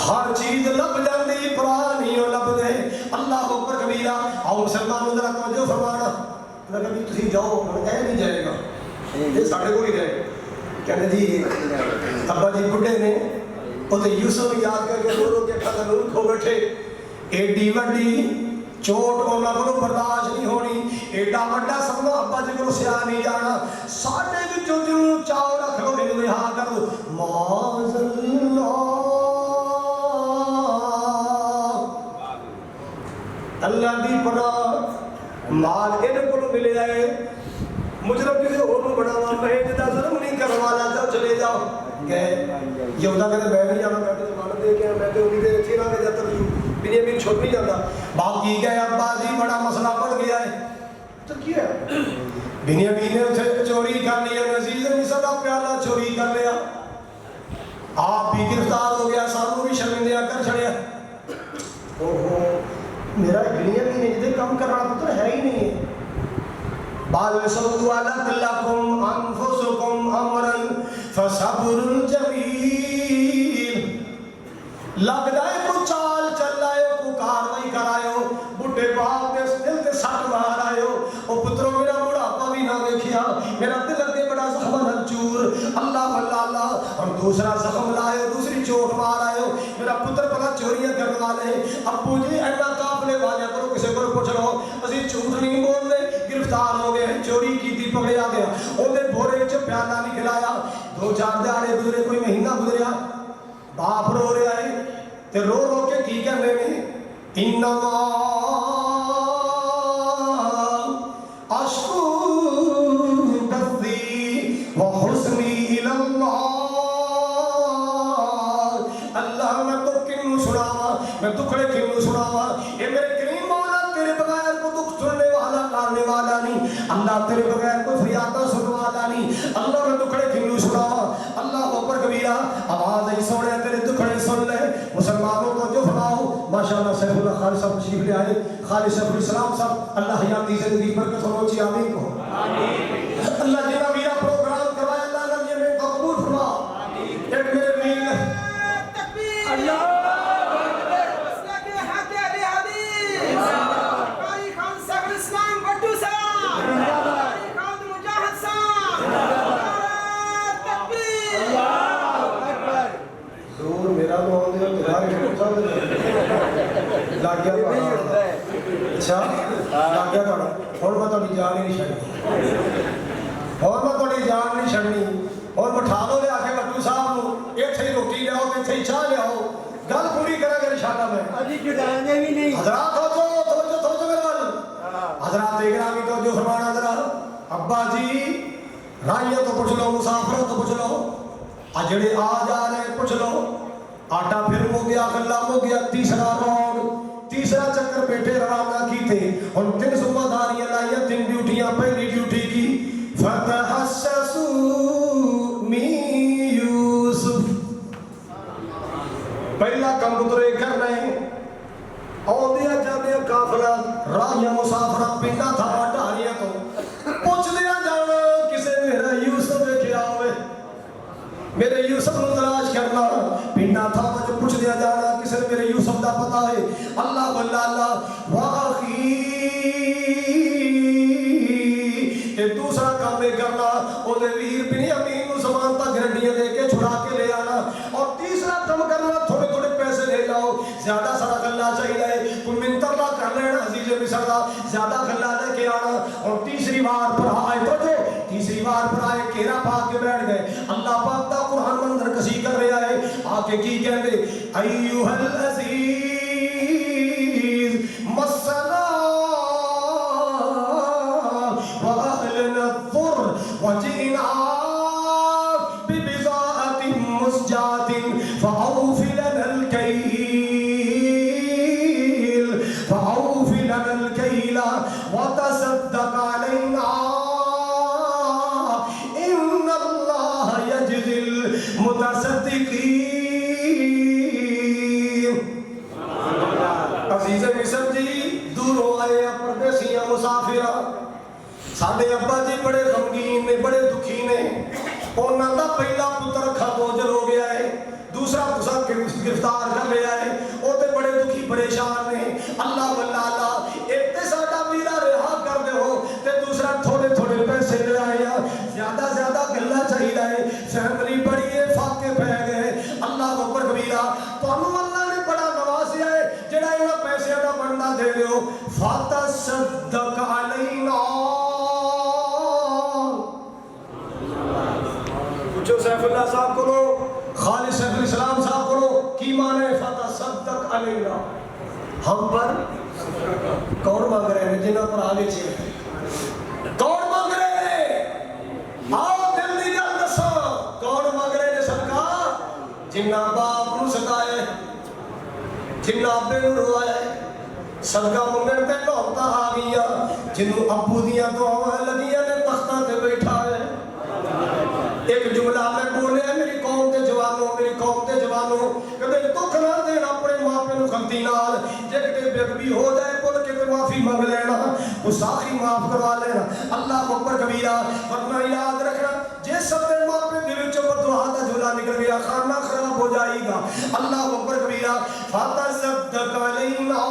Speaker 1: ہر چیز لب جاندی بھرا نہیں لبدے اللہ اکبر کبیرہ اور مسلمان ذرا توجہ فرمانا لگا بھی تسی جاؤ اے نہیں جائے گا یہ ساڑھے کو ہی رہے کہنے جی ابا جی بڑھے نے وہ تو یوسف یاد کر کے رو رو کے کھانا نور کھو بیٹھے ایڈی وڈی چوٹ اونا کو برداشت نہیں ہونی ایڈا وڈا سمنا ابا جی کو سیا نہیں جانا ساڑھے بھی جو دل چاو رکھ لو انہوں نے ہاں کرو معاذ اللہ دی پناہ مال انہیں کو ملے آئے مجرم کسی اور کو بڑھاوا میں جدا ظلم نہیں کروانا جاؤ چلے جاؤ گئے یہودہ کہتے میں نہیں جانا میں تو زمانت دے کے میں تو امیدیں رکھی نہ میں جاتا نہیں بنیامین چھوٹ نہیں جاتا باقی گئے ابا جی بڑا مسئلہ پڑ گیا ہے تو کیا بنیامین نے اسے چوری کر لیا نزیز مصر کا پیالہ چوری کر لیا آپ بھی گرفتار ہو گیا سامو بھی شرمندہ کر چھڑیا میرا بنیامین نے جدے کم کرنا پتر ہے ہی نہیں ہے بال سولت لکم انفسکم امرن فصبر جمیل لگ جائے کو چال چل رہے ہو کو کاروائی کرائے ہو بڑھے باپ دے دل تے سٹ مار آئے ہو او پتروں میرا بڑھاپا بھی نہ دیکھیا میرا دل اگے بڑا زخم نچور اللہ اللہ اللہ اور دوسرا زخم لائے ہو دوسری چوٹ مار آئے ہو میرا پتر بڑا چوریاں کرنے والے ابو جی اینا قافلے واجہ کرو کسے کو پوچھ رہو اسی جھوٹ نہیں بول دے گرفتار ہو گئے چوری کی تھی پکڑیا گیا انہیں بھورے چ پیالہ نہیں کھلایا دو چار دیہاڑے گزرے کوئی مہینہ گزریا باپ رو رہا ہے تے رو رو کے کی کہنے میں انما اشکو بثی وحسنی الاللہ اللہ میں تو کنو سناوا میں دکھڑے کنو سناوا یہ میرے کریم مولا تیرے بغیر کو دکھ سننے والا لانے والا نہیں اللہ تیرے بغیر کو فریادہ سننے والا نہیں اللہ میں دکھڑے کنو سناوا اللہ اکبر کبیرہ آواز ہی سوڑے تیرے دکھڑے سن لے مسلمانوں کو جو فرماؤ ماشاءاللہ سیف اللہ خالد صاحب تشریف لے آئے خالد سیف الاسلام صاحب اللہ حیاتی زندگی برکت فرماؤ آمین کو اللہ جنہ میرا پروگرام کروائے اللہ نے یہ میں قبول فرما ایک میرے ویر تکبیر اللہ لاگیا اچھا لاگیا تھوڑا اور میں تھوڑی جان ہی نہیں چھڑنی اور میں تھوڑی جان نہیں چھڑنی اور بٹھا دو لے آکے بٹو صاحب نو ایک تھئی روٹی لے آؤ ایک تھئی چاہ لے آؤ گل پوری کرا گے انشاءاللہ میں ابھی کھڑانے بھی نہیں حضرات توجہ میرے وال حضرات اکرامی توجہ فرمانا ذرا ابا جی رائیوں تو پوچھ لو مسافروں تو پوچھ لو اجڑے آ جا رہے پوچھ لو آٹا پھر ہو گیا غلہ ہو گیا تیسرا راؤنڈ تیسرا چکر بیٹھے روانہ کی تھے اور 3 ذمہ داریاں لائیں 3 ڈیوٹیاں پہلی ڈیوٹی کی فتحسسوا من یوسف پہلا کم اترے کر رہے ہیں اور دیا جانے کافلہ راہیاں مسافرہ پینڈا تھا ڈاریاں تو پوچھ دیا جانا کسے میرا یوسف کیا ہوئے میرے یوسف کو تلاش کرنا پینڈا تھا مجھے پوچھ دیا جانا کسے میرے یوسف دا پتا ہے اللہ واللہ اللہ واخی کہ دوسرا کام میں کرنا اوہ ویر بنیامین کو زمان تک گھرڈیاں دے کے چھڑا کے لے آنا اور تیسرا کام کرنا تھوڑے تھوڑے پیسے لے جاؤ زیادہ سارا غلہ چاہیے کوئی منترلہ کر لینا عزیز مصر کا زیادہ غلہ لے کے آنا اور تیسری بار پر آئے تو جو تیسری بار پر آئے کیرا پاک کے بیٹھ گئے اللہ پاک دا قرآن منظر کسی کر رہا ہے آکے کی کہتے ایوہ العزیز مسنا وأهلنا الضر وجئنا ببضاعة مزجاة فأوف لنا الكيل وتصدق علينا إن الله يجزي المتصدقين عزیز مصر جی دوروں آئے پردیسیاں مسافرہ سادے ابا جی بڑے غم دا پہلا پتر خبوجل ہو گیا ہے، دوسرا گرفتار کر لیا ہے، وہ تے بڑے دکھی پریشان نے. اللہ واللہ ایک تے ساڈا میرا رہا کر دے ہو تے دوسرا تھوڑے تھوڑے پیسے لے آیا، زیادہ زیادہ گلا چاہیے ہے، فیملی بڑی ہے، فاقے پہ گئے. اللہ اکبر کبیرہ. تانوں اللہ نے بڑا نوازیا ہے جڑا انہاں پیسے دا بندہ دے رہے ہو. فتصدق علینا. پوچھو سیف اللہ صاحب کو، خالد سیف الاسلام صاحب کو کی معنی ہے فتصدق علینا؟ ہم پر کون مانگ رہے ہیں؟ جنہاں پر آگے چھے کون مانگ رہے ہیں؟ آؤ دل دی گل دسو کون مانگ رہے ہیں صدقہ؟ جنہاں باپ نو ستائے، جنہاں ابے نو روائے، صدقہ منگن تے نوبتا آ گیا، جنہوں ابو دیاں دعائیں لگیاں نے تختہ تے بیٹھا ہے. ایک جملہ میں بولے میری قوم دے جوانوں، میری قوم دے جوانوں، کدے دکھ نہ دینا اپنے ماں پہ نو غلطی نال، جے کدے بے ہو جائے بول کے تے معافی مانگ لینا، گستاخی معاف کروا لینا. اللہ اکبر کبیرہ. ورنہ یاد رکھنا جس اپنے ماں پہ دل وچوں بددعا دا جھولا نکل گیا خانہ خراب ہو جائے گا. اللہ اکبر کبیرہ. فتصدق علینا.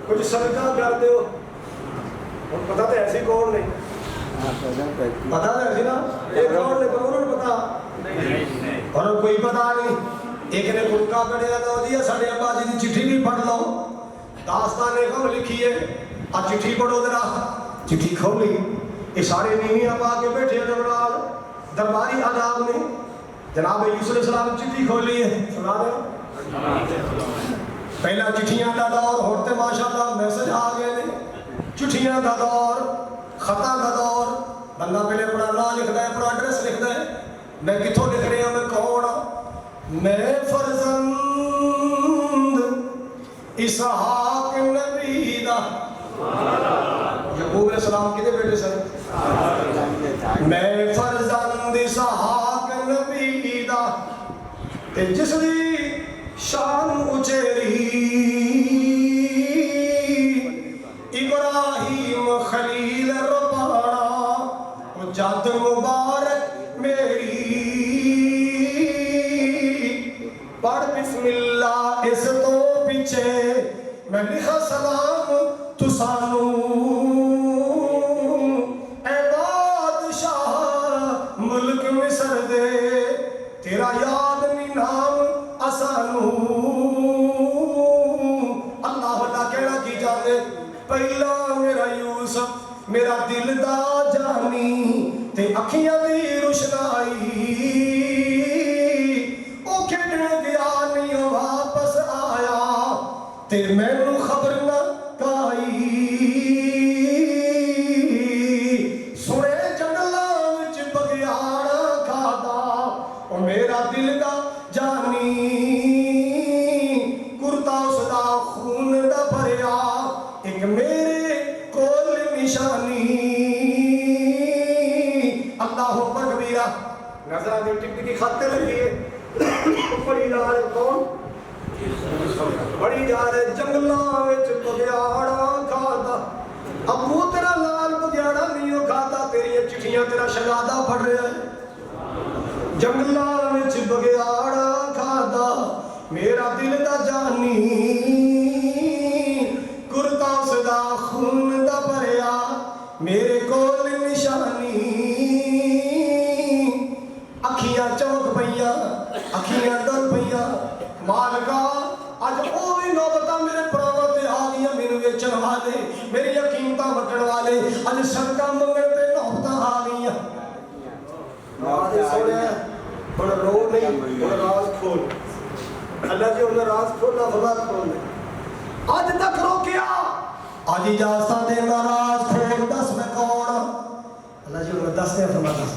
Speaker 1: کچھ صدقہ کر دیو. اور پتہ تو ایسی کون نہیں، پتا ہے نا ایک اور نے انہوں نے پتا اور کوئی پتا نہیں. ایک نے گلکا کڑیا دو دیا ساڑھے ابا جی دی چٹھی بھی پڑھ لو. داستان ایک ہم لکھی ہے، آج چٹھی پڑھو ذرا. چٹھی کھولی، یہ سارے نیمی ابا کے بیٹھے جنرال درباری آداب نے جناب یوسف علیہ السلام چٹھی کھولی ہے. سنا رہے ہو؟ پہلا چٹھیاں دا دور ہوتے ماشاءاللہ میسج آ گئے نے. چٹھیاں دا دور، خطا دا دور. بندہ پہلے اپنا نام لکھتا ہے، اپنا ایڈریس لکھتا ہے، میں کتھوں لکھ رہا ہوں، میں کون ہوں. میں فرزند اسحاق نبی دا. یعقوب علیہ السلام کدے بیٹے سن؟ میں فرزند اسحاق نبی دا تے جس دی شان اچیری ابراہیم خلیل ربانا جد مبارک میری. پڑھ بسم اللہ اس تو پیچھے میں لکھا سلام تو سانو. اے بادشاہ ملک مصر دے تیرا یاد نہیں نام اسانو. اللہ اللہ کہنا کی جانے پہلا میرا یوسف میرا دل دا جانی تے اکھیاں دی روشنائی. او کھڑنے گیا نہیں واپس آیا تے مینوں خبر نہ کائی. سنے جنگلاں وچ بگیاڑا کھادا او میرا دل دا جانی. کرتا اس دا خون دا بھریا ایک میرے کول نشانی. اللہ اکبر کبیرہ. نظرہ جو ٹک ٹکی خاتے لگی ہے بڑی جا رہے کون؟ بڑی جا رہے جنگلاں وچ بگیاڑا کھادا. ابو تیرا لال بگیاڑا نہیں ہو کھادا، تیری چٹھیاں تیرا شہزادہ پڑھ رہا ہے. جنگلاں وچ بگیاڑا کھادا میرا دل دا جانی. کرتا صدا خون دا بھریا میرے کول نشانی. اکھیاں چمک پئیاں، اکھیاں ڈر پئیاں. مالکا اج او بھی نوبتاں میرے پراواں تے آ گئیاں، میرے ویچن والے، میری قیمتاں وٹن والے اج صدقہ منگن تے نوبتاں آ گئیاں. راز سونے ہن رو نہیں، ہن راز کھول. اللہ جی انہیں راز کھولا خدا کھولے. آج تک روکیا آج اجازت دینا راز کھول دس میں کون. اللہ جی انہیں دس دے فرما دس.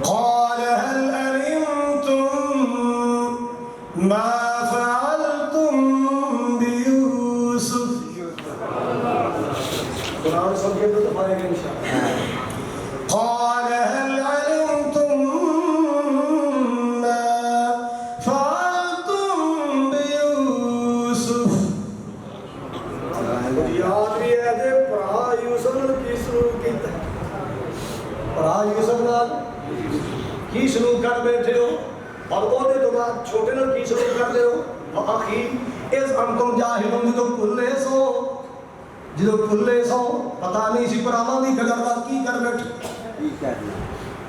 Speaker 1: قال هل علمتم ما فعلتم بيوسف. قرآن سب کے تو پڑھیں گے انشاءاللہ. قال هل علمتم ما فعلتم بيوسف. یاد بھی ہے کہ پرا یوسف نے کی شروع کیتا. پرا یوسف نے نال کی سلوک کر بیٹھے ہو اور وہ دے تو بعد چھوٹے نال کی سلوک کر دے ہو وآخی اس انتم جاہلون جدو کھلے سو پتہ نہیں سی پراما دی گلر دا کی کر بیٹھے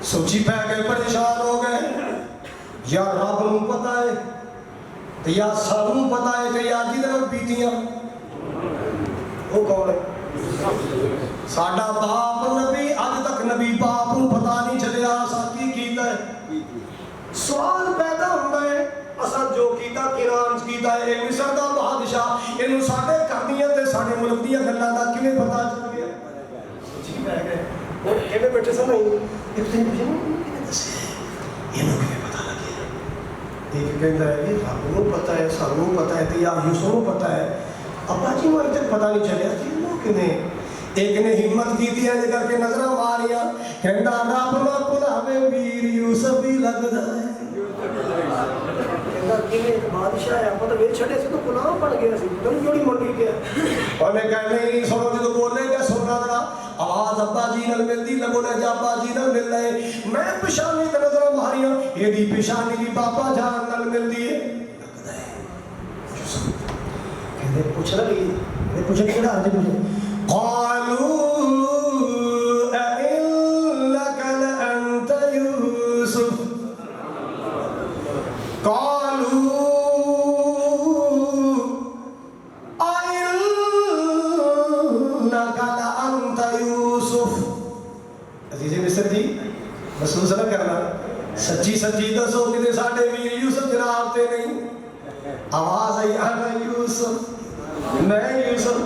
Speaker 1: سوچی پہ گئے پریشان ہو گئے یا رب نوں پتہ ہے تو یا سانوں پتہ ہے کہ یا جدھر بیتیاں وہ کون ہے ساڈا باپ نبی اج تک نبی باپ نوں پتہ نہیں چلیا اساں کی کیتا ہے سوال پیدا ہوندا ہے اساں جو کیتا کران کیتا ہے مصر دا بادشاہ اینوں ساڈے کرنیاں تے ساڈے ملک دیاں گلاں دا کیویں پتہ چل گیا سچی پہ گئے وہ کیویں بیٹھے سن ایک دن اینوں کیویں پتہ لگیا ایک کہندا ہے یہ رب نوں پتہ ہے سانوں پتہ ہے تے یا یوسف نوں پتہ ہے ابا جی نوں اج تک پتہ نہیں چلیا کہ وہ کنے ایک نے ہمت کی تھی ہے کر کے نظریں ماریا کہندا رب نہ بلاوے ویر یوسف بھی لگدا ہے کہندا کیویں ایک بادشاہ ہے اپا تے ویل چھڑے سی تو غلام بن گیا سی تن جوڑی منڈی گیا اونے کہنے نہیں سنو جدوں بولے گا سننا ذرا آواز ابا جی نال ملدی نہ بولے جا ابا جی نال مل رہے میں پیشانی تے نظریں ماریاں اے دی پیشانی بھی بابا جان نال ملدی ہے لگدا ہے کہندے پوچھ لگی میں پوچھ کیڑا اج پوچھ قالوا أئنك لأنت يوسف قالوا أئنك لأنت يوسف عزیز مصر جی محسوس نہ کرنا سچی سچی دسو کہ ساڈے ویر یوسف جناب تے نہیں آواز آئی انا یوسف میں یوسف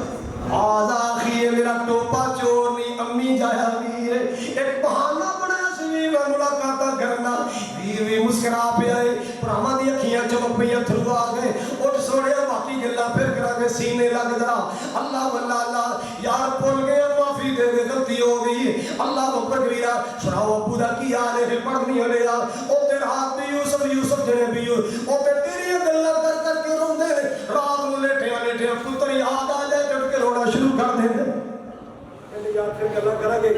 Speaker 1: آز آخی ہے میرا ٹوپا چور نہیں امی جایا ویر ایک بہانہ بڑا سی ویر ملاقاتہ کرنا ویر بھی مسکرا پہ آئے پراما دی اکھیاں چمک پہ تھرو آ گئے اٹھ سوڑے باقی گلا پھر کرا گئے سینے لگ درا اللہ واللہ اللہ یار پھول گئے معافی دے دے غلطی ہو گئی اللہ اکبر کبیرہ سناؤ ابو دا کی حال ہے پھر پڑھ نہیں ہلے یار او تیرے ہاتھ بھی یوسف جنے بھی او تیری گلا کر کر کے رو دے رات نو لیٹے پتر یاد آ جائے جب کے رونا شروع کر دیں میں نے یار پھر گلا کرا گے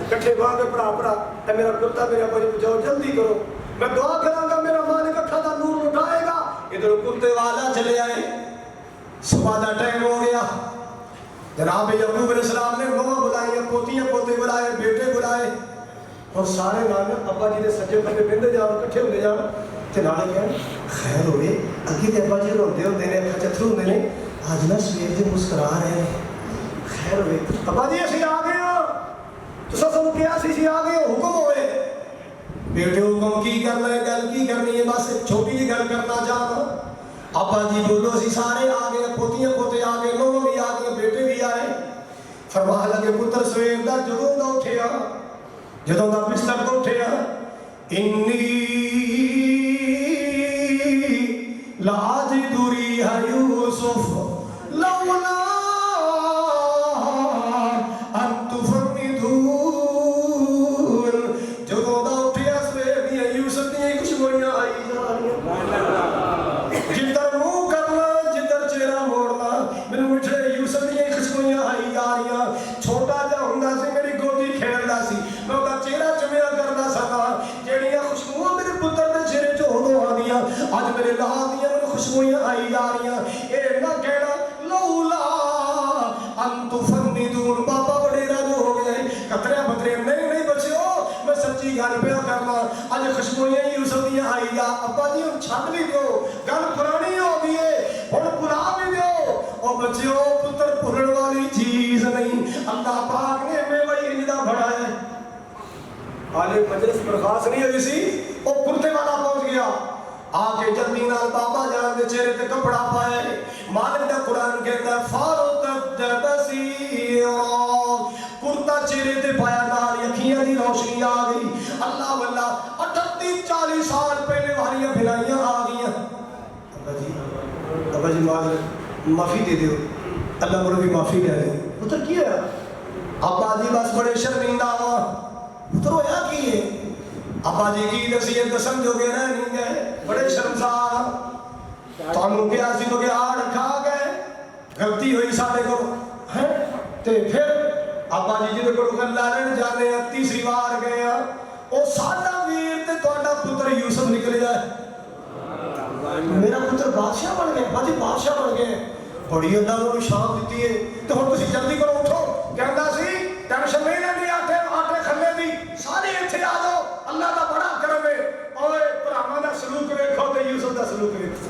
Speaker 1: کٹھے باہر پڑا اے میرا کتا میرے ابا جی بچاؤ جلدی کرو میں دعا کراں گا میرا مالک اکھا دا نور اٹھائے گا ادھر کتے والا چلے آئے صبح دا ٹائم ہو گیا جناب یعقوب علیہ السلام نے نواں بلائی پوتیاں پوتے بلائے بیٹے بلائے اور سارے نال ابا جی دے سجے بندے بندے جان کٹھے ہوندے جان تے نال کہن خیر ہوئے اگے تے ابا جی روندے ہوندے نے اکھا چتھرو ہوندے نے آج نہ سویر دے مسکرا رہے ہیں خیر ہوئے ابا جی اسی آ گئے ہو تو سب کیا سی آ گئے حکم ہوئے بیٹے حکم کی کرنا ہے گل کی کرنی ہے بس چھوٹی جی گل کرنا چاہتا ابا جی بولو اسی سارے آ گئے پوتیاں پوتے آ گئے نو بھی آ گئے بیٹے بھی آئے فرما لگے پتر سویر دا جدوں دا اٹھیا جدوں دا بستر تو اٹھیا انی لاجد ریح یوسف لولا ان تفندون جدوں دا اٹھیا سویر دیا یوسف دیا خوشبوئیاں آئی جانیاں جدھر منہ کرنا جدھر چہرہ موڑنا میرے مٹھے یوسف دیا خوشبوئیاں آئی جا رہیاں چھوٹا جا ہوندا سی میری گودی کھیلدا سی میں اودہ چہرہ چمیا کردا سا جیڑیاں خوشبوئیاں میرے پتر دے چہرے چ ہودوں آندیاں اج میرے لال دیاں میرے خوشبوئیاں آئی جا رہیاں اے نہ کہنا لولا ان تفندون بابا وڈیرا جو ہو گئے قطرے بدرے نہیں بچیو میں سچی گل پیا کرنا اج خوشبوئیاں یوسف دیاں آئی جا ابا جی ہن چھڈ بھی دیو گل پرانی ہو گئی ہے ہن بلا بھی دیو او بچیو پتر بھولن والی چیز نہیں اللہ پاک نے میں وہی انجدا بڑا ہے حالے مجلس برخاست نہیں ہوئی سی او کرتے والا پہنچ گیا آگے جلدی نال بابا جان دے چہرے تے کپڑا پائے مالک دا قرآن کہتا ہے فارتد بصیرا کرتا چہرے تے پایا نال اکھیاں دی روشنی آ گئی اللہ واللہ 38-40 سال پہلے والیاں بھلائیاں آ گئیاں ابا جی معافی دے دیو اللہ کو بھی معافی کہہ دے پتر کی ہے ابا جی بس بڑے شرمندہ ہوا پتر ہویا کی ہے ابا جی کی نصیحت دسن جو گئے نہیں گئے بڑے شرمسار تانوں کیا سی تو کہ آڑ کھا گئے غلطی ہوئی ساڈے کو ہیں تے پھر ابا جی جے کو گل لین جانے تیسری بار گئے او میرا پتر بادشاہ بن گیا، باجی بادشاہ بن گئے، بڑی اللہ نے شان دیتی ہے، تو ہن تسی جلدی کرو اٹھو، کہندا سی ٹینشن نہیں لینی آٹے کھلے دی، سارے اتھے آ جاؤ، اللہ دا بڑا کرم ہے۔ اوے بھراواں دا سلوک ویکھو تے یوسف دا سلوک ویکھو،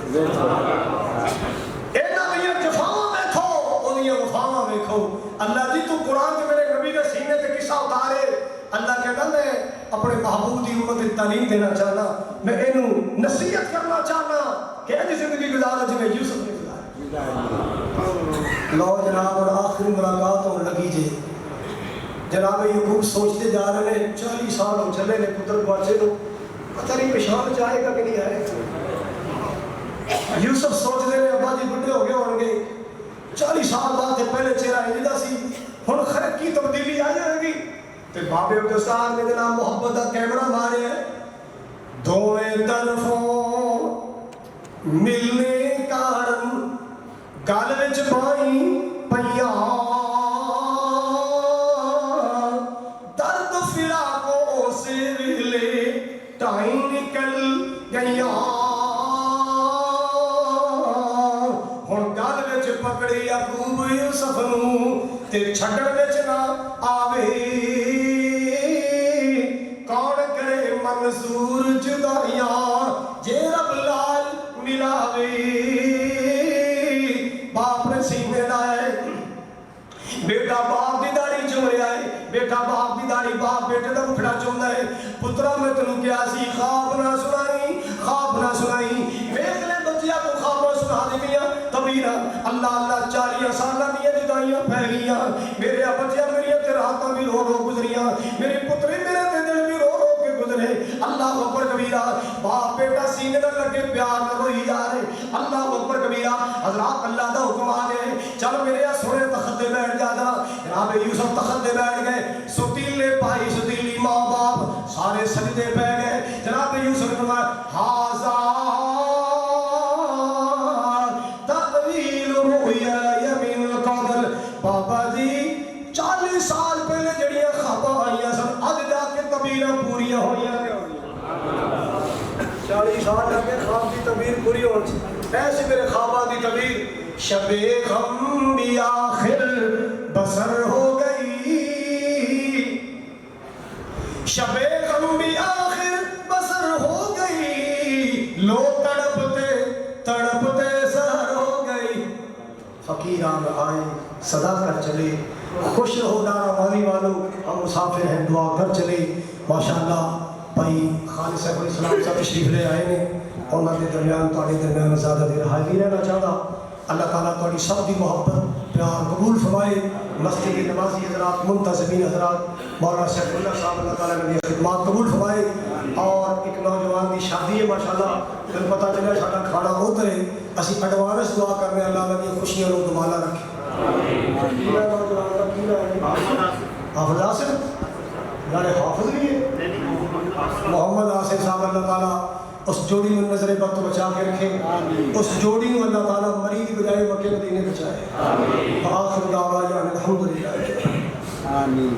Speaker 1: انہاں دیاں جفاواں ویکھو، اونیاں وفاواں ویکھو۔ اللہ جی تو قرآن تے میرے نبی دے سینے تے قصہ اتارے، اللہ کہتا میں اپنے محبوب دی امت دی تعلیم دینا چاہنا، میں اینوں نصیحت کرنا چاہنا کہ ایسی زندگی گزارا جویں یوسف نے گزاری۔ لو جناب اور آخری ملاقات ہونے لگی جی، جناب یعقوب سوچتے جا رہے ہیں 40 سال ہو چلے نے پتر گواچے تو پتہ نہیں پیشان جائے گا کہ نہیں آئے گا۔ یوسف سوچ رہے ہیں ابا جی بڑھے ہو گئے ہوں گے، 40 سال بعد پہلے چہرہ انجدہ سی، ہن خیر کی تبدیلی آ جائے گی۔ تے بابے عبدالستان میں جناب محبت کا کیمرہ مارے ہیں، دوویں طرفوں ملنے کارن گل وچ پائی پیاں، درد فراقوں سے ویلے ٹائم نکل گئیاں، ہن گل وچ پکڑی یعقوب یوسف نوں تے چھڈن وچ نہ آوے، کون کرے منظور جدائیاں جے رب لال ملاوے۔ باپ نے سینے لائے، بیٹا باپ دی داڑھی چوم رہا ہے، بیٹا باپ دی داڑھی، باپ بیٹے دا اٹھنا چاہتا ہے، پترا میں تینوں کیا سی خواب نہ سنائی، خواب نہ سنائی، ویکھ لے بچیا کو خواب نہ سنا دیاں کبیرہ، اللہ اللہ 40 سالاں دیاں جدائیاں پہ گئیاں، میرے بچیا میری تے راتاں بھی رو رو گزریاں، میری پتری میرے تے دل بھی رو رو کے گزرے، اللہ اکبر کبیرہ، باپ بیٹا سینے نہ لگے پیار نہ روئی جا رہے، اللہ اکبر کبیرہ۔ حضرات اللہ دا حکم آ گئے، چل میرے سونے تخت دے بیٹھ جانا، جناب یوسف تخت دے بیٹھ گئے، ستیلے پائی ستیلی ماں باپ سارے سجدے پہ گئے، جناب یوسف نے فرمایا ہاذا تأویل رؤیایا من قبل، بابا جی 40 سال پہلے جڑیاں خواباں آئیاں سن اج جا کے تعبیراں پوریاں ہوئیاں نے، 40 سال لگے خواب کی تعبیر پوری ہونی، ایسی میرے خواباں کی تعبیر، شب غم بھی آخر بسر ہو گئی، شب غم بھی آخر بسر ہو گئی، لوگ تڑپتے تڑپتے سحر ہو گئی، فقیران آئے صدا کر چلے، خوش رہو دارا والی والو، ہم مسافر ہیں دعا کر چلے۔ ماشاءاللہ بھائی خالد صاحب علیہ السلام صاحب تشریف لے آئے نے، انہوں نے درمیان تھوڑے درمیان زیادہ دیر حاضر رہنا چاہتا، اللہ تعالیٰ تھوڑی سب کی محبت پیار قبول فرمائے، مسجد کی نمازی حضرات منتظمین حضرات مولانا سیف اللہ صاحب اللہ تعالیٰ نے خدمات قبول فرمائے، اور ایک نوجوان کی شادی ہے ماشاءاللہ، پھر پتہ چلا ساڈا کھانا ادھر ہے، اسی ایڈوانس دعا کرنے اللہ اللہ کی خوشیاں کو دمالا رکھے۔ حافظ آصف یعنی حافظ بھی ہے، محمد آصف صاحب اللہ تعالیٰ اس جوڑی میں نظر بد تو بچا کے رکھیں، اس جوڑی میں اللہ تعالیٰ مریض بجائے مکے مدینے بچائے، آخر دعوانا الحمدللہ آمین۔